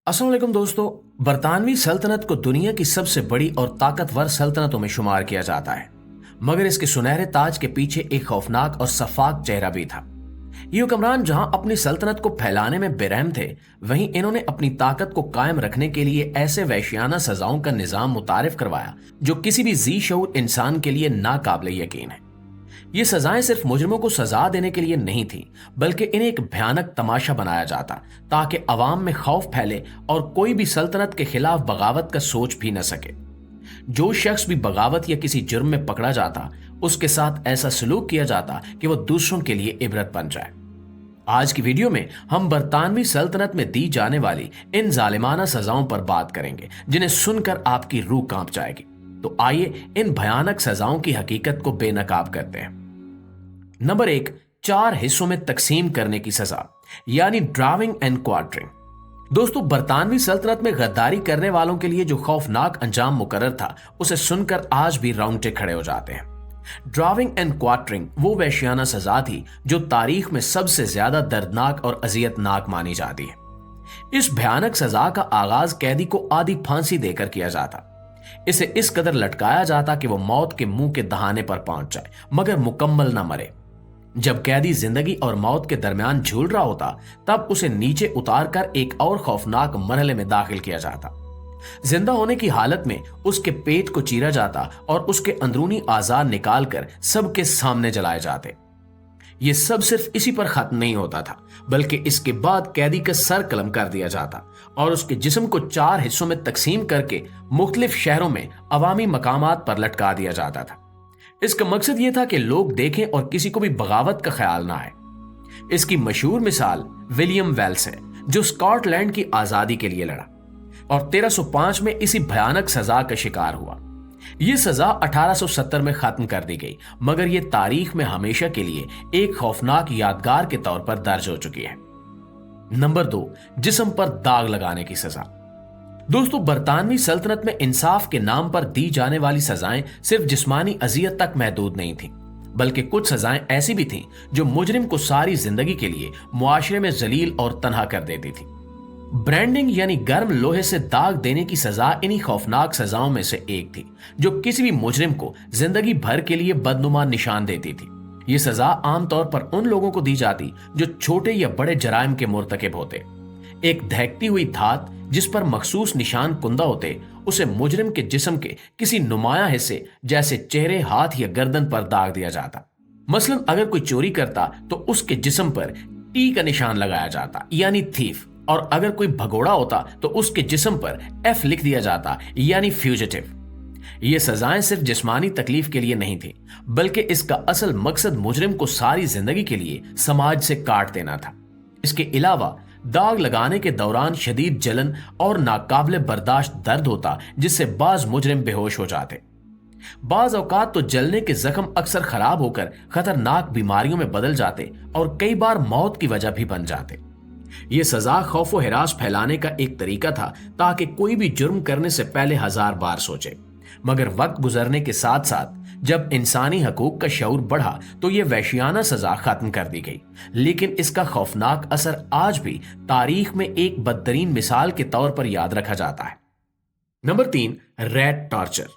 अस्सलाम वालेकुम दोस्तों। बरतानवी सल्तनत को दुनिया की सबसे बड़ी और ताकतवर सल्तनतों में शुमार किया जाता है, मगर इसके सुनहरे ताज के पीछे एक खौफनाक और सफाक चेहरा भी था। ये हुक्मरान जहां अपनी सल्तनत को फैलाने में बेरहम थे, वहीं इन्होंने अपनी ताकत को कायम रखने के लिए ऐसे वहशियाना सजाओं का निजाम मुतारिफ करवाया जो किसी भी जी शऊर इंसान के लिए नाकाबिले यकीन है। ये सजाएं सिर्फ मुजरिमों को सजा देने के लिए नहीं थी, बल्कि इन्हें एक भयानक तमाशा बनाया जाता ताकि अवाम में खौफ फैले और कोई भी सल्तनत के खिलाफ बगावत का सोच भी न सके। जो शख्स भी बगावत या किसी जुर्म में पकड़ा जाता, उसके साथ ऐसा सलूक किया जाता कि वो दूसरों के लिए इबरत बन जाए। आज की वीडियो में हम बरतानवी सल्तनत में दी जाने वाली इन जालिमाना सजाओं पर बात करेंगे जिन्हें सुनकर आपकी रूह कांप जाएगी। तो आइए इन भयानक सजाओं की हकीकत को बेनकाब करते हैं। नंबर 1, 4 हिस्सों में तकसीम करने की सजा, यानी ड्राइविंग एंड क्वार्टरिंग। दोस्तों, बरतानवी सल्तनत में गद्दारी करने वालों के लिए जो खौफनाक अंजाम मुकर्रर था, उसे सुनकर आज भी रोंगटे खड़े हो जाते हैं। ड्राइविंग एंड क्वार्टरिंग वो वहशियाना सजा थी जो तारीख में सबसे ज्यादा दर्दनाक और अजियतनाक मानी जाती है। इस भयानक सजा का आगाज कैदी को आधी फांसी देकर किया जाता। इसे इस कदर लटकाया जाता कि वो मौत के मुंह के दहाने पर पहुंच जाए, मगर मुकम्मल ना मरे। जब कैदी जिंदगी और मौत के दरमियान झूल रहा होता, तब उसे नीचे उतारकर एक और खौफनाक मरहले में दाखिल किया जाता। जिंदा होने की हालत में उसके पेट को चीरा जाता और उसके अंदरूनी आज़ाद निकालकर सबके सामने जलाए जाते। ये सब सिर्फ इसी पर खत्म नहीं होता था, बल्कि इसके बाद कैदी का सर कलम कर दिया जाता और उसके जिस्म को 4 हिस्सों में तकसीम करके मुख्तलिफ शहरों में अवामी मकामात पर लटका दिया जाता था। इसका मकसद यह था कि लोग देखें और किसी को भी बगावत का ख्याल ना आए। इसकी मशहूर मिसाल विलियम वेल्स है, जो स्कॉटलैंड की आजादी के लिए लड़ा और 1305 में इसी भयानक सजा का शिकार हुआ। यह सजा 1870 में खत्म कर दी गई, मगर यह तारीख में हमेशा के लिए एक खौफनाक यादगार के तौर पर दर्ज हो चुकी है। नंबर 2, जिस्म पर दाग लगाने की सजा। दोस्तों, बरतानवी सल्तनत में इंसाफ के नाम पर दी जाने वाली सजाएं सिर्फ जिस्मानी अजियत तक महदूद नहीं थीं, बल्कि कुछ सजाएं ऐसी भी थीं जो मुजरिम को सारी जिंदगी के लिए मुआशरे में जलील और तन्हा कर देती थी। ब्रांडिंग यानी गर्म लोहे से दाग देने की सजा इन्हीं खौफनाक सजाओं में से एक थी, जो किसी भी मुजरिम को जिंदगी भर के लिए बदनुमा निशान देती थी। यह सजा आमतौर पर उन लोगों को दी जाती जो छोटे या बड़े जराइम के मुर्तकिब होते। एक दहकती हुई धात जिस पर मखसूस निशान कुंदा होते, उसे मुजरिम के जिस्म के किसी नुमाया हिस्से जैसे चेहरे, हाथ या गर्दन पर दाग दिया जाता। मसलन अगर कोई चोरी करता तो उसके जिस्म पर टी का निशान लगाया जाता, यानी थीफ, और अगर कोई भगोड़ा होता तो उसके जिस्म पर एफ लिख दिया जाता, यानी फ्यूजिटिव। ये सजाएं सिर्फ जिस्मानी तकलीफ के लिए नहीं थी, बल्कि इसका असल मकसद मुजरिम को सारी जिंदगी के लिए समाज से काट देना था। इसके अलावा दाग लगाने के दौरान शदीद जलन और नाकाबिले बर्दाश्त दर्द होता, जिससे बाज मुजरिम बेहोश हो जाते। बाज औकात तो जलने के जख्म अक्सर खराब होकर खतरनाक बीमारियों में बदल जाते और कई बार मौत की वजह भी बन जाते। यह सजा खौफ व हिरास फैलाने का एक तरीका था, ताकि कोई भी जुर्म करने से पहले 1000 बार सोचे। मगर वक्त गुजरने के साथ साथ जब इंसानी हकूक का शऊर बढ़ा, तो यह वहशियाना सजा खत्म कर दी गई, लेकिन इसका खौफनाक असर आज भी तारीख में एक बदतरीन मिसाल के तौर पर याद रखा जाता है। Number 3, rat torture.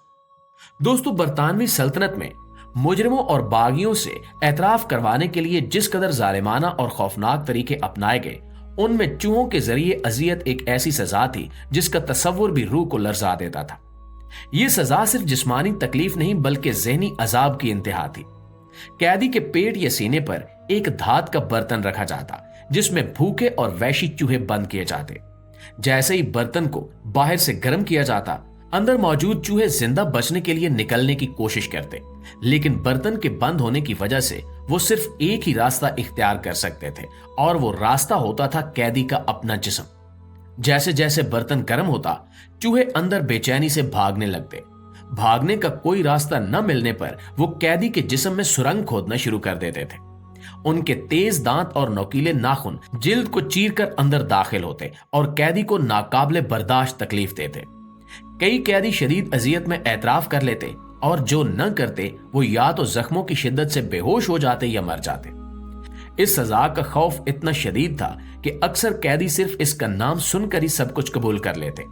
दोस्तों, बरतानवी सल्तनत में मुजरिमों और बागियों से एतराफ करवाने के लिए जिस कदर जालिमाना और खौफनाक तरीके अपनाए गए, उनमें चूहों के जरिए अजियत एक ऐसी सजा थी जिसका तसव्वुर भी रूह को लर्जा देता था। यह सजा सिर्फ जिस्मानी तकलीफ नहीं, बल्कि ज़हनी अजाब की इंतहा थी। कैदी के पेट या सीने पर एक धात का बर्तन रखा जाता, जिसमें भूखे और वहशी चूहे बंद किए जाते। जैसे ही बर्तन को बाहर से गर्म किया जाता, अंदर मौजूद चूहे जिंदा बचने के लिए निकलने की कोशिश करते, लेकिन बर्तन के बंद होने की वजह से वो सिर्फ एक ही रास्ता इख्तियार कर सकते थे, और वो रास्ता होता था कैदी का अपना जिस्म। जैसे जैसे बर्तन गर्म होता, चूहे अंदर बेचैनी से भागने लगते। भागने का कोई रास्ता न मिलने पर वो कैदी के जिस्म में सुरंग खोदना शुरू कर देते थे। उनके तेज दांत और नोकीले नाखून जिल्द को चीरकर अंदर दाखिल होते और कैदी को नाकाबिले बर्दाश्त तकलीफ देते। कई कैदी शदीद अजियत में एतराफ कर लेते, और जो न करते वो या तो जख्मों की शिद्दत से बेहोश हो जाते या मर जाते। इस सजा का खौफ इतना शदीद था कि अक्सर कैदी सिर्फ इसका नाम सुनकर ही सब कुछ कबूल कर लेते।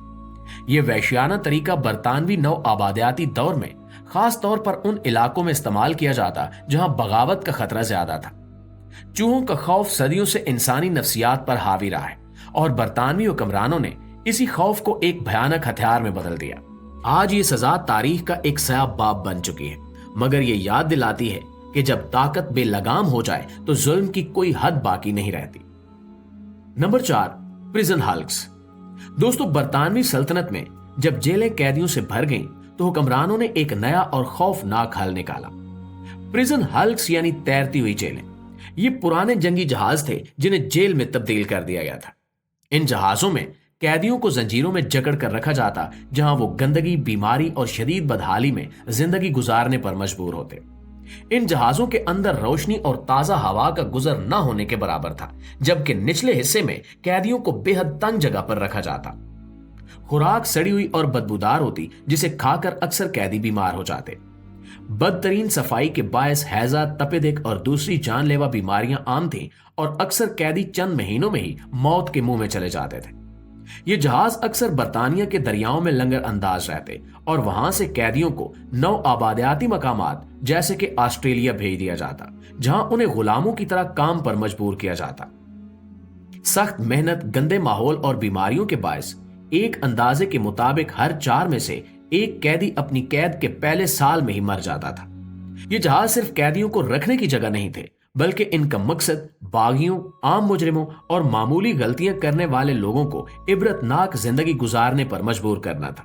यह वैश्याना तरीका बरतानवी नव आबादियाती दौर में खास तौर पर उन इलाकों में इस्तेमाल किया जाता जहां बगावत का खतरा ज्यादा था। चूहों का खौफ सदियों से इंसानी नफ्सियात पर हावी रहा है और बरतानवी हुक्मरानों ने इसी खौफ को एक भयानक हथियार में बदल दिया। आज ये सजा तारीख का एक सयाब बाब बन चुकी है, मगर ये याद दिलाती है कि जब ताकत बेलगाम हो जाए तो जुल्म की कोई हद बाकी नहीं रहती। Number 4, prison Hulk's. दोस्तों, बरतानवी सल्तनत में जब जेलें कैदियों से भर गईं, तो हुक्मरानों ने एक नया और खौफनाक हल निकाला। प्रिजन हल्क्स यानी तैरती हुई जेलें। ये पुराने जंगी जहाज थे जिन्हें जेल में तब्दील कर दिया गया था। इन जहाजों में कैदियों को जंजीरों में जकड़ कर रखा जाता, जहां वो गंदगी, बीमारी और शदीद बदहाली में जिंदगी गुजारने पर मजबूर होते। इन जहाजों के अंदर रोशनी और ताजा हवा का गुजर न होने के बराबर था, जबकि निचले हिस्से में कैदियों को बेहद तंग जगह पर रखा जाता। खुराक सड़ी हुई और बदबूदार होती, जिसे खाकर अक्सर कैदी बीमार हो जाते। बदतरीन सफाई के बायस हैजा, तपेदिक और दूसरी जानलेवा बीमारियां आम थीं और अक्सर कैदी चंद महीनों में ही मौत के मुंह में चले जाते थे। ये जहाज अक्सर बरतानिया के दरियाओं में लंगर अंदाज रहते और वहां से कैदियों को नव आबादियाती मकामात जैसे कि ऑस्ट्रेलिया भेज दिया जाता, जहां उन्हें गुलामों की तरह काम पर मजबूर किया जाता। सख्त मेहनत, गंदे माहौल और बीमारियों के बायस एक अंदाजे के मुताबिक हर 4 में से एक कैदी अपनी कैद के पहले साल में ही मर जाता था। ये जहाज सिर्फ कैदियों को रखने की जगह नहीं थे, बल्कि इनका मकसद बागियों, आम मुजरिमों और मामूली गलतियां करने वाले लोगों को इबरतनाक जिंदगी गुजारने पर मजबूर करना था।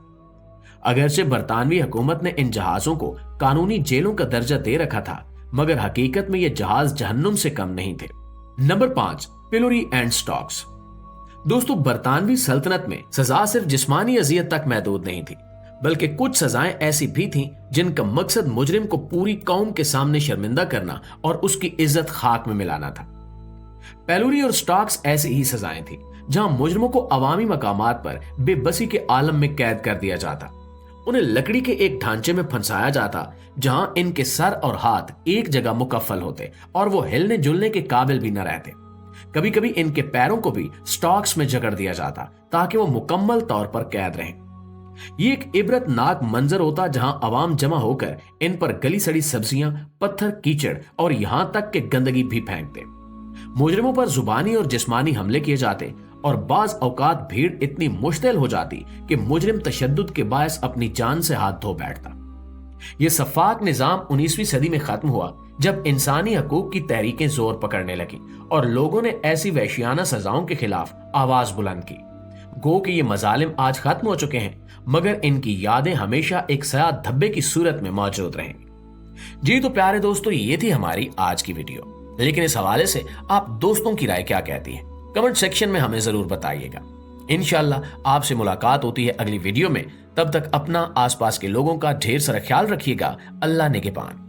अगरचे बरतानवी हुकूमत ने इन जहाजों को कानूनी जेलों का दर्जा दे रखा था, मगर हकीकत में ये जहाज जहन्नुम से कम नहीं थे। Number 5, pylori and stocks. दोस्तों, बरतानवी सल्तनत में सजा सिर्फ जिस्मानी अजियत तक महदूद नहीं थी, बल्कि कुछ सजाएं ऐसी भी थीं जिनका मकसद मुजरिम को पूरी कौम के सामने शर्मिंदा करना और उसकी इज्जत खाक में मिलाना था। पेलोरी और स्टॉक्स ऐसी ही सजाएं थीं, जहां मुजरिमों को अवामी मकामात पर बेबसी के आलम में कैद कर दिया जाता। उन्हें लकड़ी के एक ढांचे में फंसाया जाता, जहां इनके सर और हाथ एक जगह मुकफ्फल होते और वो हिलने जुलने के काबिल भी न रहते। कभी कभी इनके पैरों को भी स्टॉक्स में जकड़ दिया जाता ताकि वो मुकम्मल तौर पर कैद रहें। ये एक इबरतनाक मंजर होता, जहां अवाम जमा होकर इन पर गली सड़ी सब्जियां, पत्थर, कीचड़ और यहां तक कि गंदगी भी फेंकते। मुजरिमों पर जुबानी और जिस्मानी हमले किए जाते और बाज औकात भीड़ इतनी मुश्तिल हो जाती कि मुजरिम तशद्दुद के बायस अपनी जान से हाथ धो बैठता। यह सफाक निजाम 19वीं सदी में खत्म हुआ, जब इंसानी हकूक की तहरीकें जोर पकड़ने लगी और लोगों ने ऐसी वहशियाना सजाओं के खिलाफ आवाज बुलंद की। गो कि ये मजालिम आज खत्म हो चुके हैं, मगर इनकी यादें हमेशा एक सयाद धब्बे की सूरत में मौजूद रहेंगी। जी तो प्यारे दोस्तों, ये थी हमारी आज की वीडियो, लेकिन इस हवाले से आप दोस्तों की राय क्या कहती है, कमेंट सेक्शन में हमें जरूर बताइएगा। इंशाल्लाह आपसे मुलाकात होती है अगली वीडियो में। तब तक अपना, आसपास के लोगों का ढेर सारा ख्याल रखिएगा। अल्लाह निगहबान।